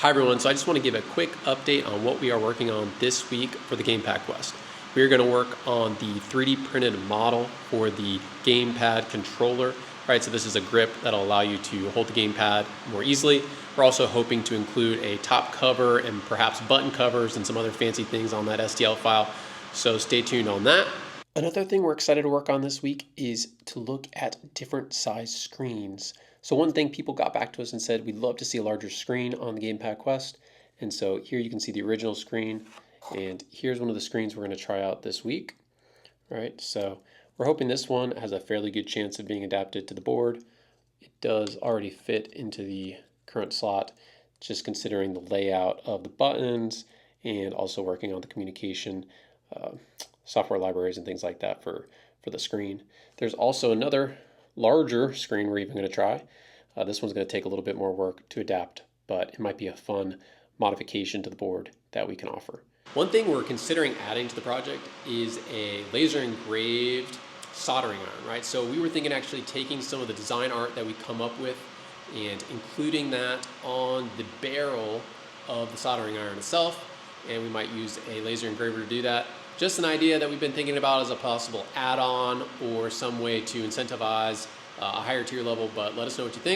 Hi everyone, so I just want to give a quick update on what we are working on this week for the GamePad Quest. We are going to work on the 3D printed model for the GamePad controller. Right, so this is a grip that'll allow you to hold the GamePad more easily. We're also hoping to include a top cover and perhaps button covers and some other fancy things on that STL file, so stay tuned on that. Another thing we're excited to work on this week is to look at different size screens. So one thing people got back to us and said, we'd love to see a larger screen on the GamePad Quest. And so here you can see the original screen, and here's one of the screens we're going to try out this week. All right, so we're hoping this one has a fairly good chance of being adapted to the board. It does already fit into the current slot, just considering the layout of the buttons and also working on the communication software libraries and things like that for the screen. There's also another larger screen we're even going to try. This one's going to take a little bit more work to adapt, but it might be a fun modification to the board that we can offer. One thing we're considering adding to the project is a laser engraved soldering iron, right? So we were thinking actually taking some of the design art that we come up with and including that on the barrel of the soldering iron itself, and we might use a laser engraver to do that. Just an idea that we've been thinking about as a possible add-on or some way to incentivize a higher tier level, but let us know what you think.